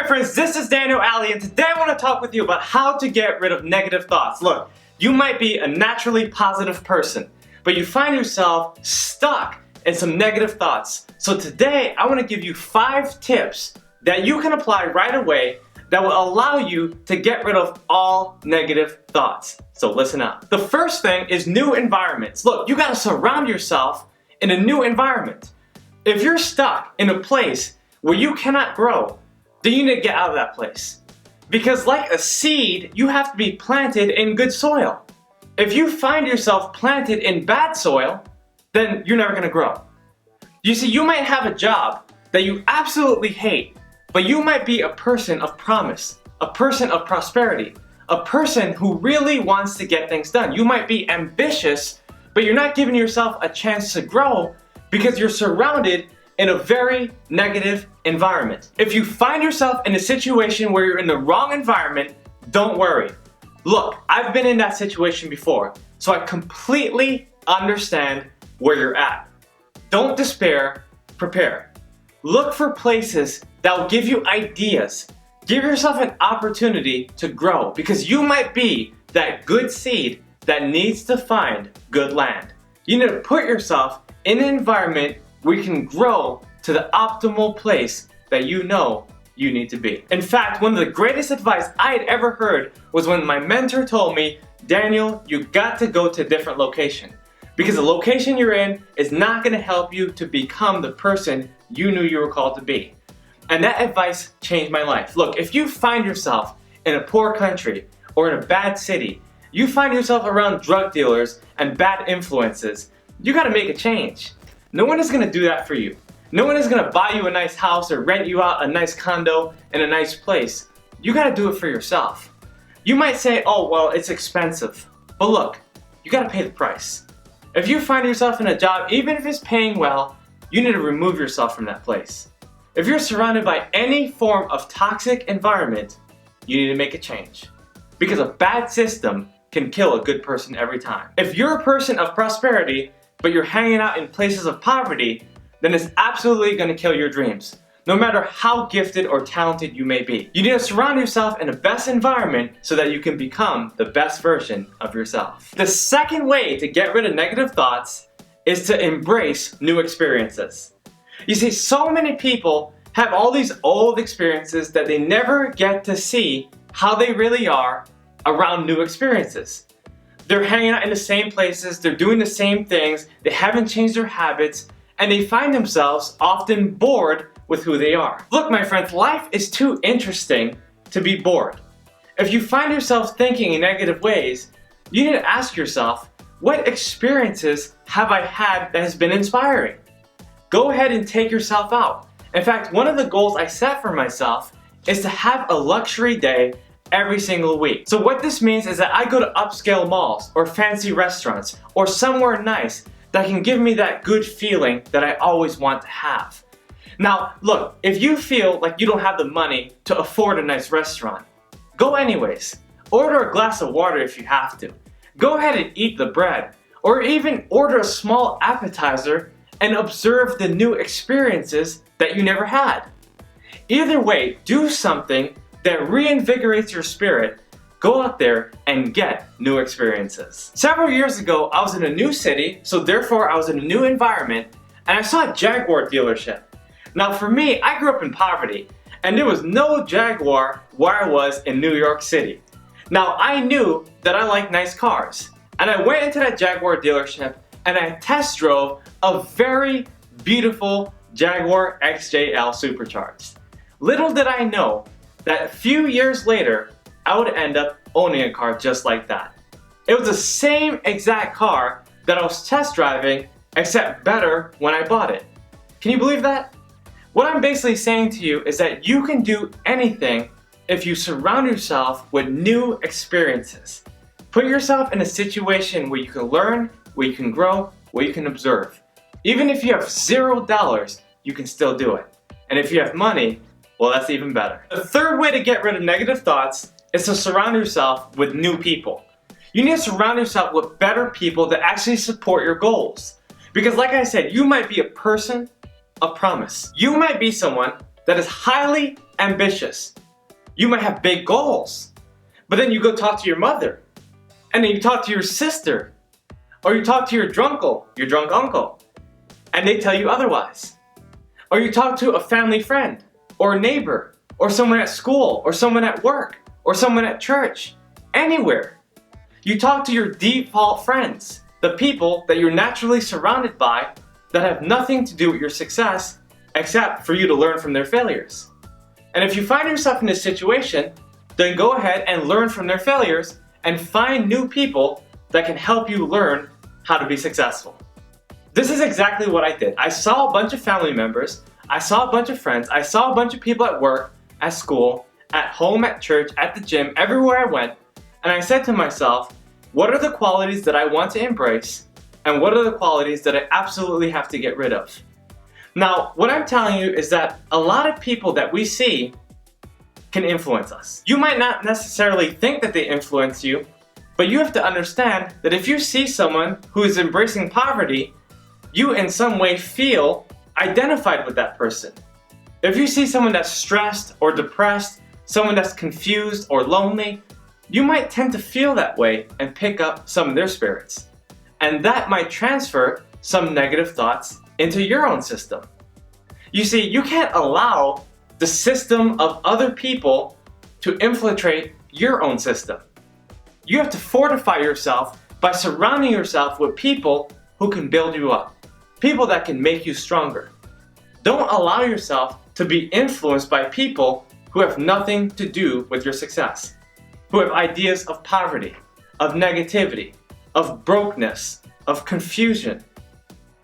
friends, this is Daniel Aldie, and today I want to talk with you about how to get rid of negative thoughts. Look, you might be a naturally positive person, but you find yourself stuck in some negative thoughts. So today I want to give you 5 tips that you can apply right away that will allow you to get rid of all negative thoughts. So listen up. The first thing is new environments. Look, you got to surround yourself in a new environment. If you're stuck in a place where you cannot grow, then you need to get out of that place. Because like a seed, you have to be planted in good soil. If you find yourself planted in bad soil, then you're never gonna grow. You see, you might have a job that you absolutely hate, but you might be a person of promise, a person of prosperity, a person who really wants to get things done. You might be ambitious, but you're not giving yourself a chance to grow because you're surrounded in a very negative environment. If you find yourself in a situation where you're in the wrong environment, don't worry. Look, I've been in that situation before, so I completely understand where you're at. Don't despair, prepare. Look for places that will give you ideas. Give yourself an opportunity to grow because you might be that good seed that needs to find good land. You need to put yourself in an environment where you can grow to the optimal place that you know you need to be. In fact, one of the greatest advice I had ever heard was when my mentor told me, Daniel, you got to go to a different location because the location you're in is not going to help you to become the person you knew you were called to be. And that advice changed my life. Look, if you find yourself in a poor country or in a bad city, you find yourself around drug dealers and bad influences, you got to make a change. No one is going to do that for you. No one is going to buy you a nice house or rent you out a nice condo in a nice place. You got to do it for yourself. You might say, oh, well, it's expensive. But look, you got to pay the price. If you find yourself in a job, even if it's paying well, you need to remove yourself from that place. If you're surrounded by any form of toxic environment, you need to make a change. Because a bad system can kill a good person every time. If you're a person of prosperity, but you're hanging out in places of poverty, then it's absolutely going to kill your dreams, no matter how gifted or talented you may be. You need to surround yourself in the best environment so that you can become the best version of yourself. The second way to get rid of negative thoughts is to embrace new experiences. You see, so many people have all these old experiences that they never get to see how they really are around new experiences. They're hanging out in the same places, they're doing the same things, they haven't changed their habits, and they find themselves often bored with who they are. Look, my friends, life is too interesting to be bored. If you find yourself thinking in negative ways, you need to ask yourself, what experiences have I had that has been inspiring? Go ahead and take yourself out. In fact, one of the goals I set for myself is to have a luxury day every single week. So what this means is that I go to upscale malls or fancy restaurants or somewhere nice that can give me that good feeling that I always want to have. Now, look, if you feel like you don't have the money to afford a nice restaurant, go anyways. Order a glass of water if you have to. Go ahead and eat the bread, or even order a small appetizer and observe the new experiences that you never had. Either way, do something that reinvigorates your spirit. Go out there and get new experiences. Several years ago, I was in a new city, so therefore I was in a new environment, and I saw a Jaguar dealership. Now for me, I grew up in poverty, and there was no Jaguar where I was in New York City. Now I knew that I like nice cars, and I went into that Jaguar dealership and I test drove a very beautiful Jaguar XJL Supercharged. Little did I know that a few years later, I would end up owning a car just like that. It was the same exact car that I was test driving, except better when I bought it. Can you believe that? What I'm basically saying to you is that you can do anything if you surround yourself with new experiences. Put yourself in a situation where you can learn, where you can grow, where you can observe. Even if you have $0, you can still do it. And if you have money, well, that's even better. The third way to get rid of negative thoughts is to surround yourself with new people. You need to surround yourself with better people that actually support your goals. Because like I said, you might be a person of promise. You might be someone that is highly ambitious. You might have big goals. But then you go talk to your mother. And then you talk to your sister. Or you talk to your drunk uncle. And they tell you otherwise. Or you talk to a family friend. Or a neighbor. Or someone at school. Or someone at work. Or someone at church. Anywhere. You talk to your default friends. The people that you're naturally surrounded by that have nothing to do with your success except for you to learn from their failures. And if you find yourself in this situation, then go ahead and learn from their failures and find new people that can help you learn how to be successful. This is exactly what I did. I saw a bunch of family members, I saw a bunch of friends, I saw a bunch of people at work, at school, at home, at church, at the gym, everywhere I went, and I said to myself, what are the qualities that I want to embrace, and what are the qualities that I absolutely have to get rid of? Now, what I'm telling you is that a lot of people that we see can influence us. You might not necessarily think that they influence you, but you have to understand that if you see someone who is embracing poverty, you in some way feel identified with that person. If you see someone that's stressed or depressed, someone that's confused or lonely, you might tend to feel that way and pick up some of their spirits. And that might transfer some negative thoughts into your own system. You see, you can't allow the system of other people to infiltrate your own system. You have to fortify yourself by surrounding yourself with people who can build you up, people that can make you stronger. Don't allow yourself to be influenced by people who have nothing to do with your success, who have ideas of poverty, of negativity, of brokenness, of confusion.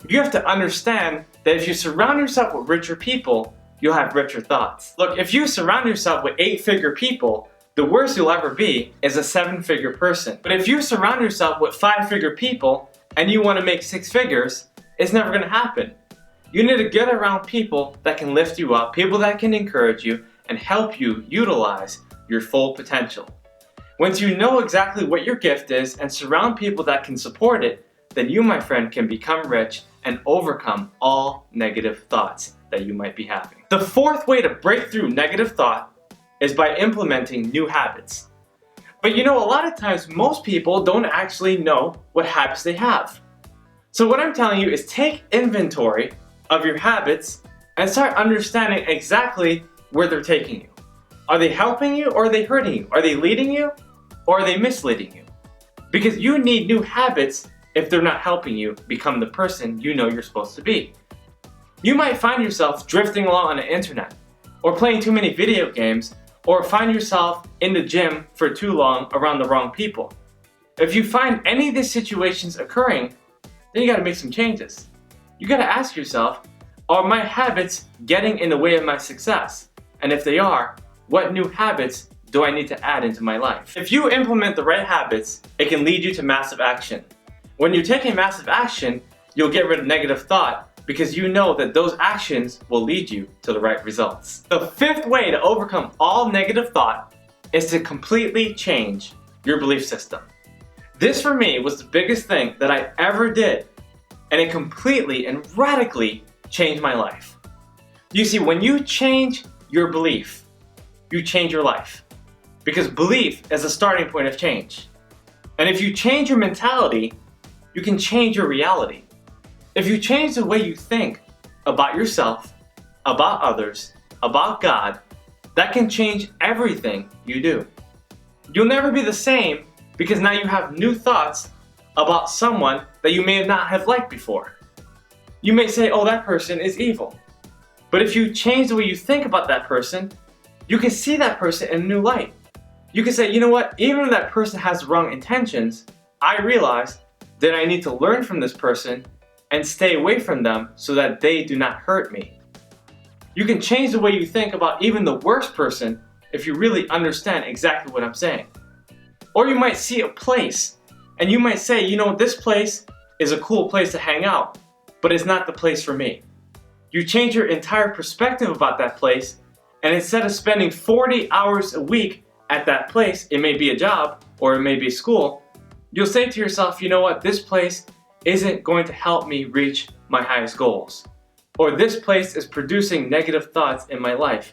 You have to understand that if you surround yourself with richer people, you'll have richer thoughts. Look, if you surround yourself with 8-figure people, the worst you'll ever be is a 7-figure person. But if you surround yourself with 5-figure people and you want to make 6 figures, it's never going to happen. You need to get around people that can lift you up, people that can encourage you and help you utilize your full potential. Once you know exactly what your gift is and surround people that can support it, then you, my friend, can become rich and overcome all negative thoughts that you might be having. The 4th way to break through negative thought is by implementing new habits. But you know, a lot of times most people don't actually know what habits they have. So what I'm telling you is take inventory of your habits and start understanding exactly where they're taking you. Are they helping you or are they hurting you? Are they leading you or are they misleading you? Because you need new habits if they're not helping you become the person you know you're supposed to be. You might find yourself drifting along on the internet, or playing too many video games, or find yourself in the gym for too long around the wrong people. If you find any of these situations occurring, then you gotta make some changes. You gotta ask yourself, are my habits getting in the way of my success? And if they are, what new habits do I need to add into my life? If you implement the right habits, it can lead you to massive action. When you're taking massive action, you'll get rid of negative thought because you know that those actions will lead you to the right results. The 5th way to overcome all negative thought is to completely change your belief system. This for me was the biggest thing that I ever did, and it completely and radically changed my life. You see, when you change your belief, you change your life. Because belief is a starting point of change. And if you change your mentality, you can change your reality. If you change the way you think about yourself, about others, about God, that can change everything you do. You'll never be the same because now you have new thoughts about someone that you may not have liked before. You may say, oh, that person is evil. But if you change the way you think about that person, you can see that person in a new light. You can say, you know what, even if that person has wrong intentions, I realize that I need to learn from this person and stay away from them so that they do not hurt me. You can change the way you think about even the worst person if you really understand exactly what I'm saying. Or you might see a place and you might say, you know, this place is a cool place to hang out, but it's not the place for me. You change your entire perspective about that place, and instead of spending 40 hours a week at that place, it may be a job or it may be school, you'll say to yourself, you know what, this place isn't going to help me reach my highest goals. Or this place is producing negative thoughts in my life,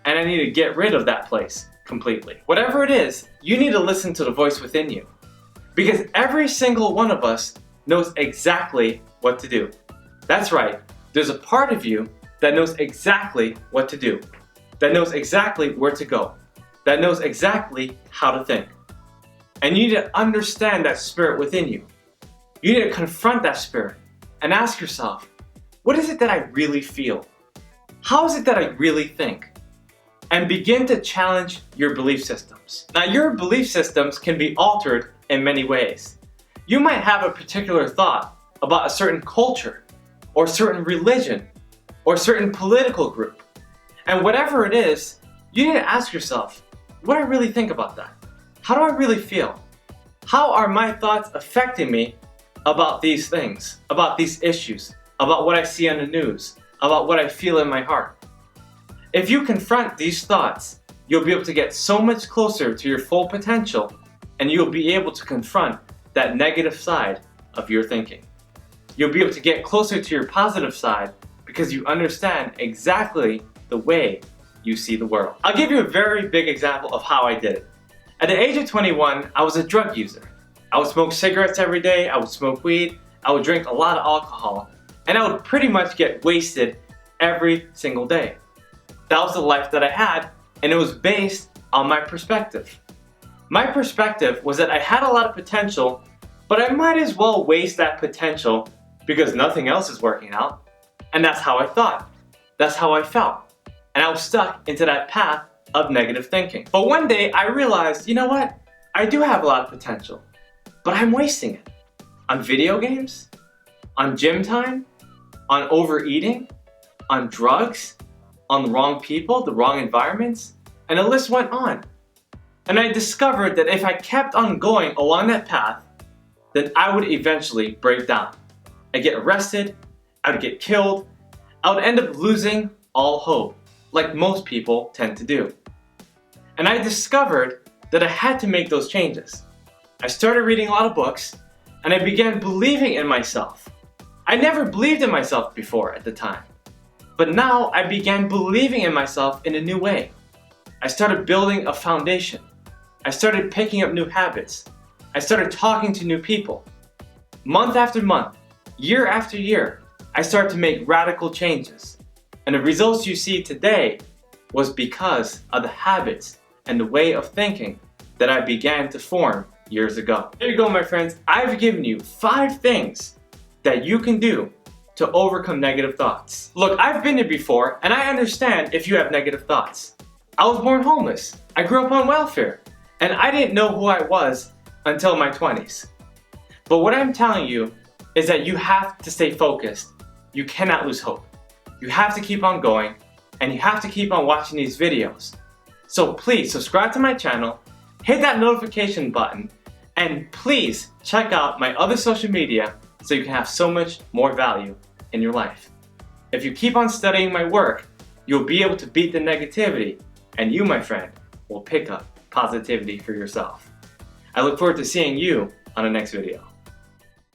and I need to get rid of that place completely. Whatever it is, you need to listen to the voice within you. Because every single one of us knows exactly what to do. That's right, there's a part of you that knows exactly what to do, that knows exactly where to go, that knows exactly how to think. And you need to understand that spirit within you. You need to confront that spirit and ask yourself, what is it that I really feel? How is it that I really think? And begin to challenge your belief systems. Now, your belief systems can be altered in many ways. You might have a particular thought about a certain culture, or a certain religion, or a certain political group. And whatever it is, you need to ask yourself, what do I really think about that? How do I really feel? How are my thoughts affecting me about these things, about these issues, about what I see on the news, about what I feel in my heart? If you confront these thoughts, you'll be able to get so much closer to your full potential, and you'll be able to confront that negative side of your thinking. You'll be able to get closer to your positive side because you understand exactly the way you see the world. I'll give you a very big example of how I did it. At the age of 21, I was a drug user. I would smoke cigarettes every day, I would smoke weed, I would drink a lot of alcohol, and I would pretty much get wasted every single day. That was the life that I had, and it was based on my perspective. My perspective was that I had a lot of potential, but I might as well waste that potential because nothing else is working out. And that's how I thought. That's how I felt. And I was stuck into that path of negative thinking. But one day I realized, you know what? I do have a lot of potential, but I'm wasting it. On video games, on gym time, on overeating, on drugs, on the wrong people, the wrong environments, and the list went on. And I discovered that if I kept on going along that path, then I would eventually break down. I'd get arrested, I would get killed, I would end up losing all hope, like most people tend to do. And I discovered that I had to make those changes. I started reading a lot of books, and I began believing in myself. I never believed in myself before at the time. But now I began believing in myself in a new way. I started building a foundation. I started picking up new habits. I started talking to new people. Month after month, year after year, I started to make radical changes. And the results you see today was because of the habits and the way of thinking that I began to form years ago. There you go, my friends. I've given you 5 things that you can do to overcome negative thoughts. Look, I've been there before, and I understand if you have negative thoughts. I was born homeless. I grew up on welfare, and I didn't know who I was until my 20s. But what I'm telling you is that you have to stay focused. You cannot lose hope. You have to keep on going, and you have to keep on watching these videos. So please subscribe to my channel, hit that notification button, and please check out my other social media so you can have so much more value in your life. If you keep on studying my work, you'll be able to beat the negativity, and you, my friend, will pick up positivity for yourself. I look forward to seeing you on the next video.